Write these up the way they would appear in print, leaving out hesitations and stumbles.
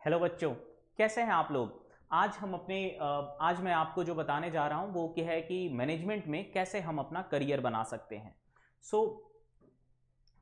Hello बच्चों, कैसे हैं आप लोग। आज मैं आपको जो बताने जा रहा हूं वो क्या है कि मैनेजमेंट में कैसे हम अपना करियर बना सकते हैं। सो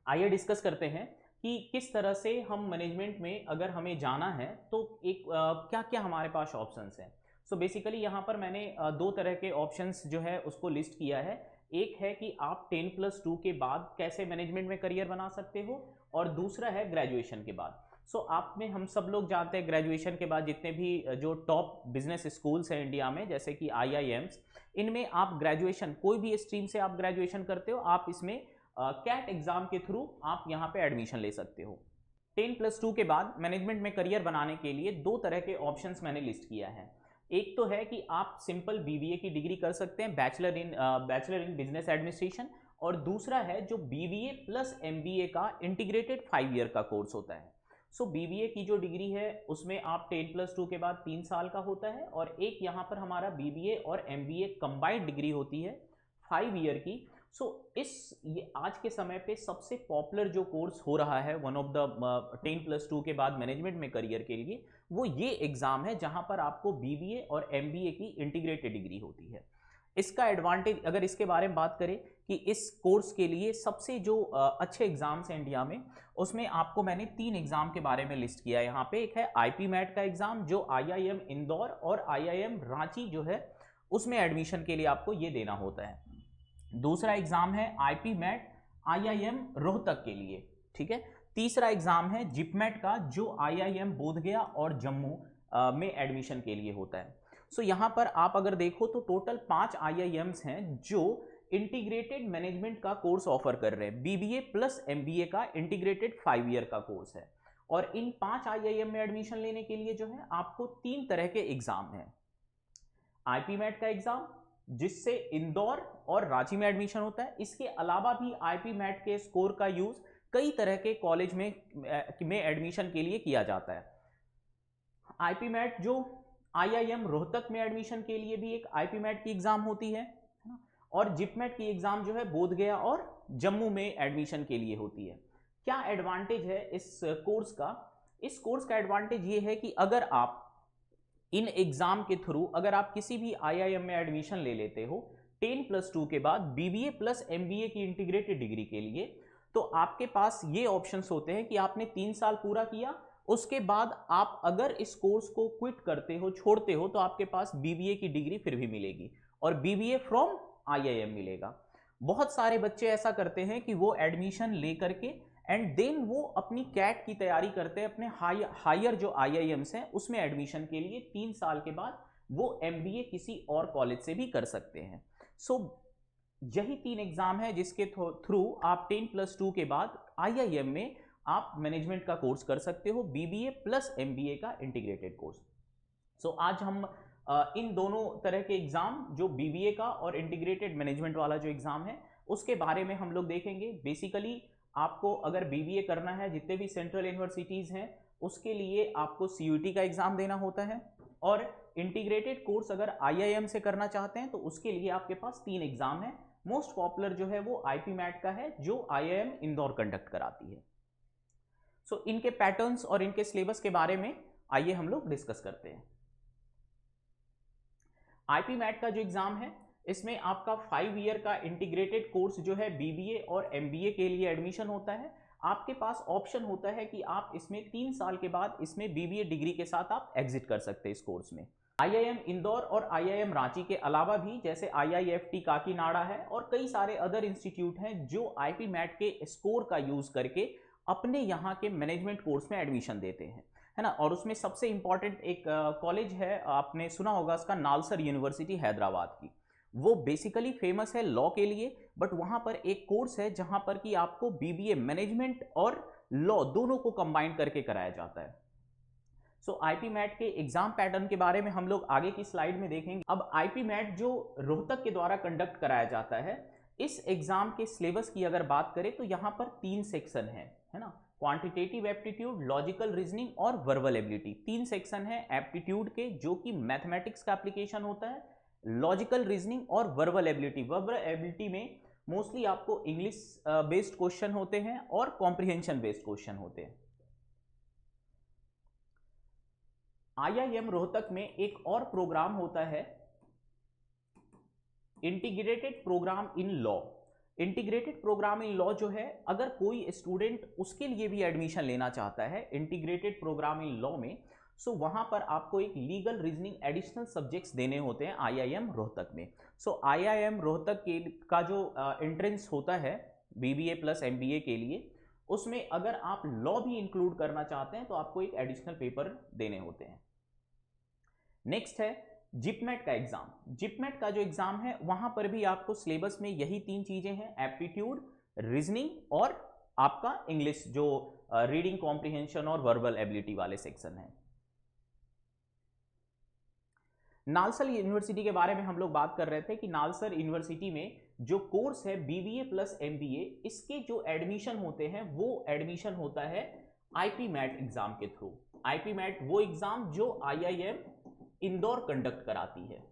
आइए डिस्कस करते हैं कि किस तरह से हम मैनेजमेंट में अगर हमें जाना है तो एक क्या क्या हमारे पास ऑप्शंस हैं। सो बेसिकली यहाँ पर मैंने दो तरह के ऑप्शंस जो है उसको लिस्ट किया है। एक है कि आप 10+2 के बाद कैसे मैनेजमेंट में करियर बना सकते हो, और दूसरा है ग्रेजुएशन के बाद। सो आप में हम सब लोग जानते हैं ग्रेजुएशन के बाद जितने भी जो टॉप बिजनेस स्कूल्स हैं इंडिया में, जैसे कि आईआईएम्स, इनमें आप ग्रेजुएशन कोई भी स्ट्रीम से आप ग्रेजुएशन करते हो, आप इसमें कैट एग्जाम के थ्रू आप यहाँ पे एडमिशन ले सकते हो। 10+2 के बाद मैनेजमेंट में करियर बनाने के लिए दो तरह के ऑप्शंस मैंने लिस्ट किया है। एक तो है कि आप सिंपल बीबीए की डिग्री कर सकते हैं, बैचलर इन बिजनेस एडमिनिस्ट्रेशन, और दूसरा है जो बीबीए प्लस एमबीए का इंटीग्रेटेड 5 ईयर का कोर्स होता है। सो बीबीए की जो डिग्री है उसमें आप 10+2 के बाद 3 साल का होता है, और एक यहाँ पर हमारा बीबीए और एमबीए कंबाइंड डिग्री होती है 5 ईयर की। सो ये आज के समय पे सबसे पॉपुलर जो कोर्स हो रहा है, वन ऑफ द 10+2 के बाद मैनेजमेंट में करियर के लिए, वो ये एग्जाम है जहां पर आपको बीबीए और एमबीए की इंटीग्रेटेड डिग्री होती है। इसका एडवांटेज अगर इसके बारे में बात करें कि इस कोर्स के लिए सबसे जो अच्छे एग्जाम्स हैं इंडिया में, उसमें आपको मैंने 3 एग्जाम के बारे में लिस्ट किया है यहाँ पे। एक है आईपी मैट का एग्जाम जो आईआईएम इंदौर और आईआईएम रांची जो है उसमें एडमिशन के लिए आपको ये देना होता है। दूसरा एग्जाम है आईपी मैट आईआईएम रोहतक के लिए, ठीक है। तीसरा एग्जाम है जिपमेट का जो आईआईएम बोधगया और जम्मू में एडमिशन के लिए होता है। सो यहां पर आप अगर देखो तो टोटल 5 आईआईएम्स हैं जो इंटीग्रेटेड मैनेजमेंट का कोर्स ऑफर कर रहे हैं। बीबीए प्लस एमबीए का इंटीग्रेटेड 5 ईयर का कोर्स है, और इन 5 आईआईएम में एडमिशन लेने के लिए जो है आपको 3 तरह के एग्जाम हैं। आईपी मैट का एग्जाम जिससे इंदौर और रांची में एडमिशन होता है। इसके अलावा भी आईपी मैट के स्कोर का यूज कई तरह के कॉलेज में एडमिशन के लिए किया जाता है। आईपी मैट जो आईआईएम रोहतक में एडमिशन के लिए भी एक आईपी मैट की एग्जाम होती है ना, और जिपमेट की एग्जाम जो है बोधगया और जम्मू में एडमिशन के लिए होती है। क्या एडवांटेज है इस कोर्स का? इस कोर्स का एडवांटेज ये है कि अगर आप इन एग्जाम के थ्रू अगर आप किसी भी आईआईएम में एडमिशन ले लेते हो 10+2 के बाद बीबीए प्लस एमबीए की इंटीग्रेटेड डिग्री के लिए, तो आपके पास ये ऑप्शंस होते हैं कि आपने 3 साल पूरा किया, उसके बाद आप अगर इस कोर्स को क्विट करते हो, छोड़ते हो, तो आपके पास बीबीए की डिग्री फिर भी मिलेगी और बीबीए फ्रॉम आईआईएम मिलेगा। बहुत सारे बच्चे ऐसा करते हैं कि वो एडमिशन लेकर के एंड देन वो अपनी कैट की तैयारी करते हैं, अपने हायर जो आईआईएम्स हैं उसमें एडमिशन के लिए 3 साल के बाद वो एमबीए किसी और कॉलेज से भी कर सकते हैं। सो यही 3 एग्जाम है जिसके थ्रू आप 10+2 के बाद आईआईएम में आप मैनेजमेंट का कोर्स कर सकते हो, बीबीए प्लस एमबीए का इंटीग्रेटेड कोर्स। सो आज हम इन दोनों तरह के एग्जाम, जो बीबीए का और इंटीग्रेटेड मैनेजमेंट वाला जो एग्जाम है, उसके बारे में हम लोग देखेंगे। बेसिकली आपको अगर बीबीए करना है, जितने भी सेंट्रल यूनिवर्सिटीज हैं उसके लिए आपको सीयूटी का एग्जाम देना होता है, और इंटीग्रेटेड कोर्स अगर आईआईएम से करना चाहते हैं तो उसके लिए आपके पास 3 एग्जाम है। मोस्ट पॉपुलर जो है वो आईपी मैट का है जो आईआईएम इंदौर कंडक्ट कराती है। सो इनके पैटर्न्स और इनके सिलेबस के बारे में आइए हम लोग डिस्कस करते हैं। आईपी मैट का जो एग्जाम है इसमें आपका 5 ईयर का इंटीग्रेटेड कोर्स जो है बीबीए और एमबीए के लिए एडमिशन होता है। आपके पास ऑप्शन होता है कि आप इसमें 3 साल के बाद इसमें बीबीए डिग्री के साथ आप एग्जिट कर सकते हैं इस कोर्स में। आईआईएम इंदौर और आईआईएम रांची के अलावा भी जैसे आईआईएफटी काकीनाडा है और कई सारे अदर इंस्टीट्यूट हैं जो आईपी मैट के स्कोर का यूज करके अपने यहाँ के मैनेजमेंट कोर्स में एडमिशन देते हैं, है ना। और उसमें सबसे इंपॉर्टेंट एक कॉलेज है, आपने सुना होगा उसका, नालसर यूनिवर्सिटी हैदराबाद की। वो बेसिकली फेमस है लॉ के लिए, बट वहां पर एक कोर्स है जहां पर कि आपको बीबीए मैनेजमेंट और लॉ दोनों को कंबाइन करके कराया जाता है। सो आईपी मैट के एग्जाम पैटर्न के बारे में हम लोग आगे की स्लाइड में देखेंगे। अब आईपी मैट जो रोहतक के द्वारा कंडक्ट कराया जाता है, इस एग्जाम के सिलेबस की अगर बात करें तो यहाँ पर 3 सेक्शन है ना। क्वांटिटेटिव एप्टीट्यूड, लॉजिकल रीजनिंग और वर्बल एबिलिटी, 3 सेक्शन है एप्टीट्यूड के जो कि मैथमेटिक्स का एप्लीकेशन होता है, लॉजिकल रीजनिंग और वर्बल एबिलिटी। वर्बल एबिलिटी में मोस्टली आपको इंग्लिश बेस्ड क्वेश्चन होते हैं और कॉम्प्रिहेंशन बेस्ड क्वेश्चन होते हैं। IIM रोहतक में एक और प्रोग्राम होता है, integrated program in law. Integrated program in law जो है, अगर कोई स्टूडेंट उसके लिए भी एडमिशन लेना चाहता है इंटीग्रेटेड प्रोग्राम इन लॉ में, सो वहां पर आपको एक लीगल रीजनिंग एडिशनल सब्जेक्ट्स देने होते हैं IIM रोहतक में। सो IIM रोहतक का जो एंट्रेंस होता है BBA प्लस MBA के लिए, उसमें अगर आप लॉ भी इंक्लूड करना चाहते हैं तो आपको एक एडिशनल पेपर देने होते हैं। नेक्स्ट है जिपमेट का एग्जाम। जिपमेट का जो एग्जाम है वहां पर भी आपको सिलेबस में यही 3 चीजें हैं, एप्टीट्यूड, रीजनिंग और आपका इंग्लिश, जो रीडिंग कॉम्प्रिहेंशन और वर्बल एबिलिटी वाले सेक्शन है। नालसर यूनिवर्सिटी के बारे में हम लोग बात कर रहे थे कि नालसर यूनिवर्सिटी में जो कोर्स है BBA प्लस MBA, इसके जो एडमिशन होते हैं वो एडमिशन होता है IPMAT एग्जाम के थ्रू। IPMAT वो एग्जाम जो IIM इंदौर कंडक्ट कराती है।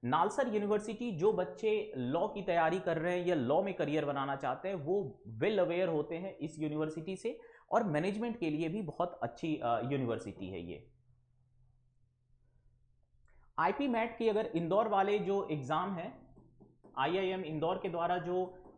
नालसर यूनिवर्सिटी, जो बच्चे लॉ की तैयारी कर रहे हैं या लॉ में करियर बनाना चाहते हैं, वो वेल अवेयर होते हैं इस यूनिवर्सिटी से, और मैनेजमेंट के लिए भी बहुत अच्छी यूनिवर्सिटी है ये। IPMAT की अगर इंदौर वाले जो एग्जाम है, IIM इंदौर के द्वारा जो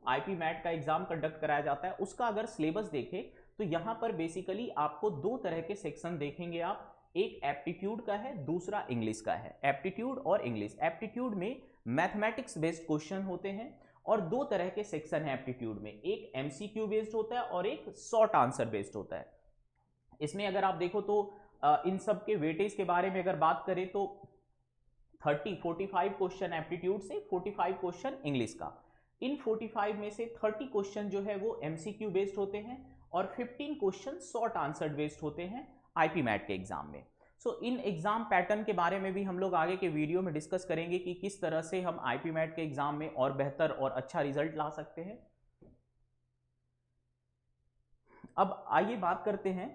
IPMAT का एग्जाम कंडक्ट कराया जाता है, उसका अगर सिलेबस देखें तो यहां पर बेसिकली आपको 2 तरह के सेक्शन देखेंगे आप, एक एप्टीट्यूड का है, दूसरा इंग्लिश का है। एप्टीट्यूड और इंग्लिश। एप्टीट्यूड में मैथमेटिक्स बेस्ड क्वेश्चन होते हैं और 2 तरह के सेक्शन है एप्टीट्यूड में, एक MCQ बेस्ड होता है और एक शॉर्ट आंसर बेस्ड होता है। इसमें अगर आप देखो तो इन सब के वेटेज के बारे में अगर बात करें तो 45 क्वेश्चन एप्टीट्यूड से, 45 क्वेश्चन इंग्लिश का। इन 45 में से 30 क्वेश्चन जो है वो MCQ बेस्ड होते हैं और 15 क्वेश्चन शॉर्ट आंसर बेस्ड होते हैं IPMAT के एग्जाम में। सो इन एग्जाम पैटर्न के बारे में भी हम लोग आगे के वीडियो में डिस्कस करेंगे कि किस तरह से हम IPMAT के एग्जाम में और बेहतर और अच्छा रिजल्ट ला सकते हैं। अब आइए बात करते हैं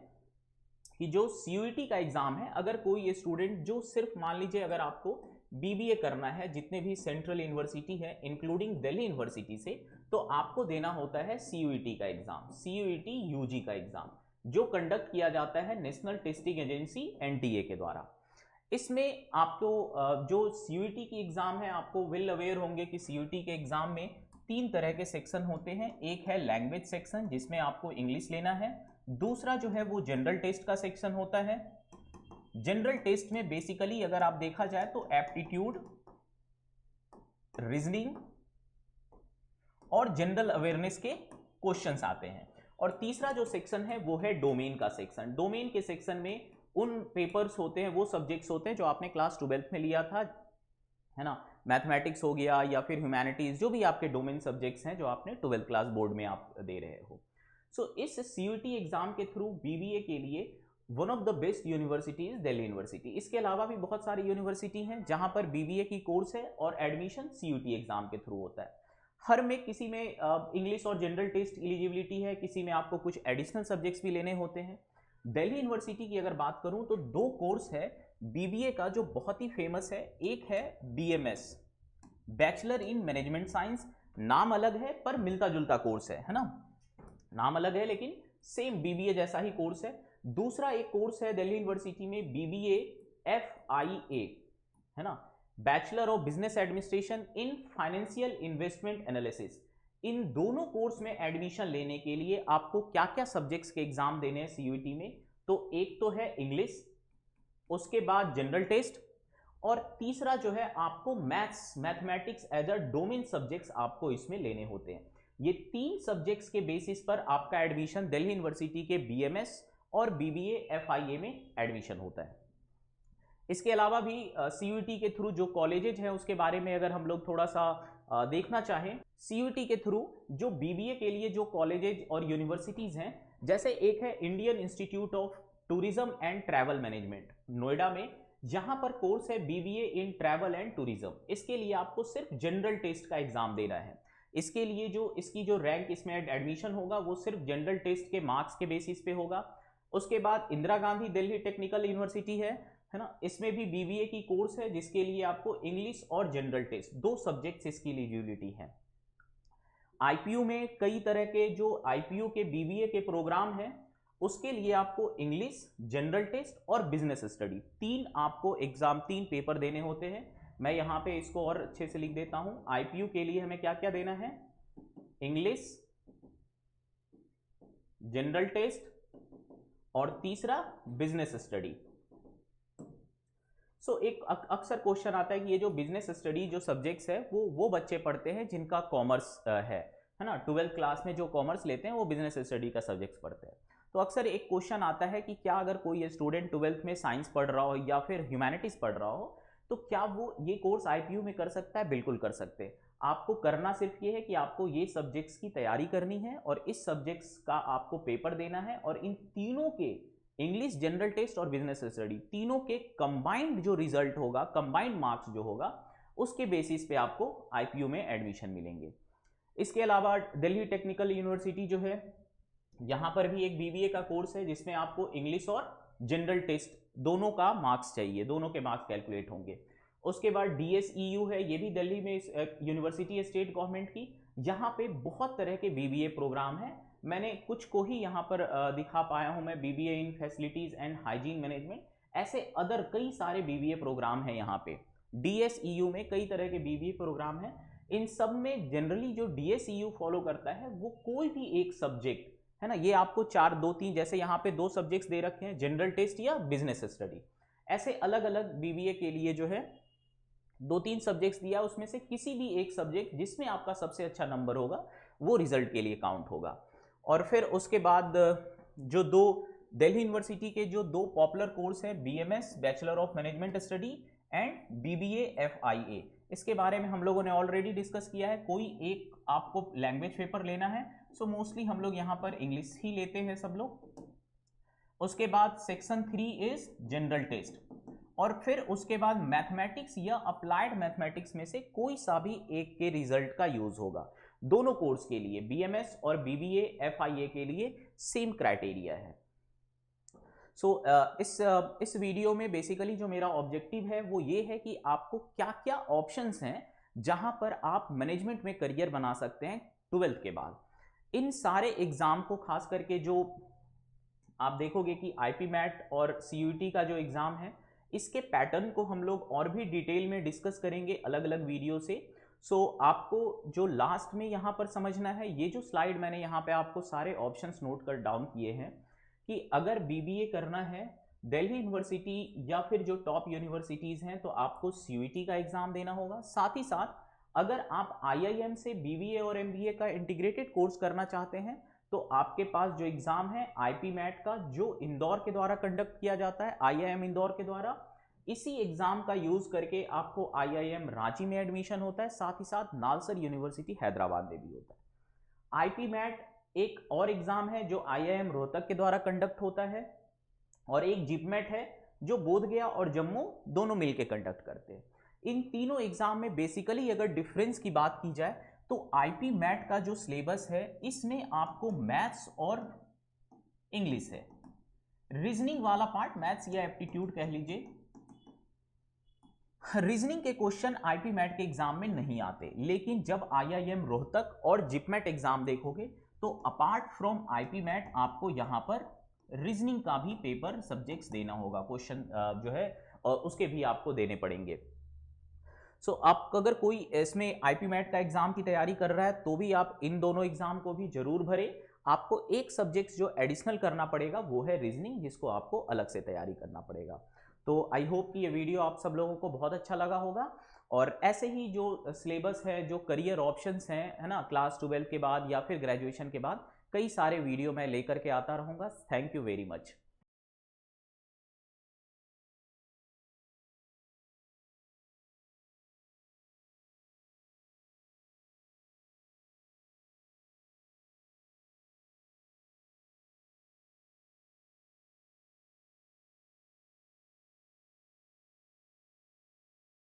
कि जो CUET का एग्जाम है, अगर कोई स्टूडेंट जो सिर्फ मान लीजिए अगर आपको BBA करना है जितने भी सेंट्रल यूनिवर्सिटी है इंक्लूडिंग दिल्ली यूनिवर्सिटी से, तो आपको देना होता है CUET का एग्जाम, CUET UG का एग्जाम, जो कंडक्ट किया जाता है नेशनल टेस्टिंग एजेंसी NTA के द्वारा। इसमें आपको जो CUET की एग्जाम है, आपको वेल अवेयर होंगे कि CUET के एग्जाम में 3 तरह के सेक्शन होते हैं। एक है लैंग्वेज सेक्शन जिसमें आपको इंग्लिश लेना है, दूसरा जो है वो जनरल टेस्ट का सेक्शन होता है। जनरल टेस्ट में बेसिकली अगर आप देखा जाए तो एप्टीट्यूड, रीजनिंग और जनरल अवेयरनेस के क्वेश्चंस आते हैं। और तीसरा जो सेक्शन है वो है डोमेन का सेक्शन। डोमेन के सेक्शन में उन पेपर्स होते हैं, वो सब्जेक्ट्स होते हैं जो आपने क्लास 12th में लिया था, है ना, मैथमेटिक्स हो गया या फिर ह्यूमैनिटीज, जो भी आपके डोमेन सब्जेक्ट्स हैं जो आपने 12th क्लास बोर्ड में आप दे रहे हो। सो इस CUET एग्जाम के थ्रू BBA के लिए one of the best university is Delhi university. इसके अलावा भी बहुत सारी यूनिवर्सिटी हैं जहां पर BBA की कोर्स है और एडमिशन CUET एग्जाम के थ्रू होता है। हर में किसी में इंग्लिश और जनरल टेस्ट एलिजिबिलिटी है, किसी में आपको कुछ एडिशनल सब्जेक्ट्स भी लेने होते हैं। दिल्ली यूनिवर्सिटी की अगर बात करूं तो 2 कोर्स है BBA का जो बहुत ही फेमस है। एक है BMS, bachelor in management science, नाम अलग है पर मिलता जुलता कोर्स है ना, नाम अलग है लेकिन सेम BBA जैसा ही कोर्स है। दूसरा एक कोर्स है दिल्ली यूनिवर्सिटी में BBA FIA, है ना, bachelor of business administration in financial investment analysis. इन दोनों कोर्स में एडमिशन लेने के लिए आपको क्या क्या सब्जेक्ट्स के एग्जाम देने हैं CUET में, तो एक तो है इंग्लिश, उसके बाद जनरल टेस्ट, और तीसरा जो है आपको mathematics as a domain subjects आपको इसमें लेने होते हैं। ये 3 सब्जेक्ट्स के बेसिस पर आपका एडमिशन दिल्ली यूनिवर्सिटी के BMS और BBA FIA में एडमिशन होता है। इसके अलावा भी CUET के थ्रू जो कॉलेजेज हैं उसके बारे में अगर हम लोग थोड़ा सा देखना चाहें, CUET के थ्रू जो BBA के लिए जो कॉलेजेज और यूनिवर्सिटीज हैं, जैसे एक है Indian institute of tourism and travel management Noida में, जहां पर कोर्स है BBA in travel and tourism. इसके लिए आपको सिर्फ जनरल टेस्ट का एग्जाम देना है। इसके लिए जो इसकी जो रैंक इसमें एडमिशन होगा वो सिर्फ जनरल टेस्ट के मार्क्स के बेसिस पे होगा। उसके बाद इंदिरा गांधी दिल्ली टेक्निकल यूनिवर्सिटी है ना, इसमें भी BBA की कोर्स है जिसके लिए आपको इंग्लिश और जनरल टेस्ट 2 सब्जेक्ट्स इसकी एलिजिबिलिटी है। IPU में कई तरह के जो IPU के BBA के प्रोग्राम हैं, उसके लिए आपको इंग्लिश, जनरल टेस्ट और बिजनेस स्टडी, तीन आपको एग्जाम, तीन पेपर देने होते हैं। मैं यहां पे इसको और अच्छे से लिख देता हूं। आईपीयू के लिए हमें क्या क्या देना है, इंग्लिश, जनरल टेस्ट और तीसरा बिजनेस स्टडी। एक अक्सर क्वेश्चन आता है कि ये जो बिजनेस स्टडी जो सब्जेक्ट्स है वो बच्चे पढ़ते हैं जिनका कॉमर्स है ना, 12th क्लास में जो कॉमर्स लेते हैं वो बिजनेस स्टडी का सब्जेक्ट्स पढ़ते हैं। तो अक्सर एक क्वेश्चन आता है कि क्या अगर कोई स्टूडेंट 12th में साइंस पढ़ रहा हो या फिर ह्यूमैनिटीज पढ़ रहा हो तो क्या वो ये कोर्स आईपीयू में कर सकता है? बिल्कुल कर सकते हैं। आपको करना सिर्फ ये है कि आपको ये सब्जेक्ट्स की तैयारी करनी है और इस सब्जेक्ट्स का आपको पेपर देना है, और इन तीनों के, इंग्लिश, जनरल टेस्ट और बिजनेस स्टडी, तीनों के कंबाइंड जो रिजल्ट होगा, कंबाइंड मार्क्स जो होगा, उसके बेसिस पे आपको आईपीयू में एडमिशन मिलेंगे। इसके अलावा दिल्ली टेक्निकल यूनिवर्सिटी जो है, यहां पर भी एक बीबीए का कोर्स है जिसमें आपको इंग्लिश और जनरल टेस्ट दोनों का मार्क्स चाहिए, दोनों के मार्क्स कैलकुलेट होंगे। उसके बाद डीएसईयू है, ये भी दिल्ली में यूनिवर्सिटी है स्टेट गवर्नमेंट की। यहाँ पे बहुत तरह के बीबीए प्रोग्राम हैं, मैंने कुछ को ही यहाँ पर दिखा पाया हूँ मैं, BBA in facilities and hygiene management, ऐसे अदर कई सारे बीबीए प्रोग्राम हैं यहाँ पे। डीएसईयू में कई तरह के बीबीए प्रोग्राम हैं। इन सब में जनरली जो डीएसईयू फॉलो करता है वो कोई भी एक सब्जेक्ट है ना, ये आपको 4, 2, 3, जैसे यहाँ पे 2 सब्जेक्ट्स दे रखे हैं, जनरल टेस्ट या बिजनेस स्टडी, ऐसे अलग अलग बीबीए के लिए जो है 2-3 सब्जेक्ट्स दिया, उसमें से किसी भी एक सब्जेक्ट जिसमें आपका सबसे अच्छा नंबर होगा वो रिजल्ट के लिए काउंट होगा। और फिर उसके बाद जो दिल्ली यूनिवर्सिटी के जो 2 पॉपुलर कोर्स हैं, BMS, bachelor of management study and BBA FIA, इसके बारे में हम लोगों ने ऑलरेडी डिस्कस किया है। कोई एक आपको लैंग्वेज पेपर लेना है, सो मोस्टली हम लोग यहाँ पर इंग्लिश ही लेते हैं सब लोग। उसके बाद सेक्शन 3 इज जनरल टेस्ट, और फिर उसके बाद मैथमेटिक्स या अप्लाइड मैथमेटिक्स में से कोई सा भी एक के रिजल्ट का यूज होगा। दोनों कोर्स के लिए, बीएमएस और बीबीए एफआईए के लिए सेम क्राइटेरिया है। इस वीडियो में बेसिकली जो मेरा ऑब्जेक्टिव है वो ये है कि आपको क्या क्या ऑप्शंस हैं जहां पर आप मैनेजमेंट में करियर बना सकते हैं 12th के बाद। इन सारे एग्जाम को, खास करके जो आप देखोगे कि आईपी मैट और सीयूईटी का जो एग्जाम है, इसके पैटर्न को हम लोग और भी डिटेल में डिस्कस करेंगे अलग अलग वीडियो से। आपको जो लास्ट में यहाँ पर समझना है, ये जो स्लाइड मैंने यहाँ पे आपको सारे ऑप्शंस नोट कर डाउन किए हैं, कि अगर बीबीए करना है दिल्ली यूनिवर्सिटी या फिर जो टॉप यूनिवर्सिटीज हैं तो आपको सीयूईटी का एग्जाम देना होगा। साथ ही साथ अगर आप आईआईएम से बीबीए और एमबीए का इंटीग्रेटेड कोर्स करना चाहते हैं तो आपके पास जो एग्जाम है आईपी मैट का, जो इंदौर के द्वारा कंडक्ट किया जाता है, आईआईएम इंदौर के द्वारा, इसी एग्जाम का यूज करके आपको आईआईएम रांची में एडमिशन होता है, साथ ही साथ नालसर यूनिवर्सिटी हैदराबाद में भी होता है। आईपी मैट एक और एग्जाम है जो आईआईएम रोहतक के द्वारा कंडक्ट होता है, और एक जिपमेट है जो बोधगया और जम्मू दोनों मिलकर कंडक्ट करते हैं। इन तीनों एग्जाम में बेसिकली अगर डिफरेंस की बात की जाए तो आईपी मैट का जो सिलेबस है इसमें आपको मैथ्स और इंग्लिश है, रीजनिंग वाला पार्ट, मैथ्स या एप्टीट्यूड कह लीजिए, रीजनिंग के क्वेश्चन आईपी मैट के एग्जाम में नहीं आते। लेकिन जब आईआईएम रोहतक और जिपमेट एग्जाम देखोगे तो अपार्ट फ्रॉम आईपी मैट आपको यहां पर रीजनिंग का भी पेपर सब्जेक्ट्स देना होगा, क्वेश्चन जो है उसके भी आपको देने पड़ेंगे। आप अगर कोई इसमें आईपी मैट का एग्जाम की तैयारी कर रहा है तो भी आप इन दोनों एग्जाम को भी जरूर भरें। आपको एक सब्जेक्ट जो एडिशनल करना पड़ेगा वो है रीजनिंग, जिसको आपको अलग से तैयारी करना पड़ेगा। तो आई होप कि ये वीडियो आप सब लोगों को बहुत अच्छा लगा होगा, और ऐसे ही जो सिलेबस है, जो करियर ऑप्शंस हैं, है ना, क्लास 12 के बाद या फिर ग्रेजुएशन के बाद, कई सारे वीडियो मैं लेकर के आता रहूँगा। Thank you very much.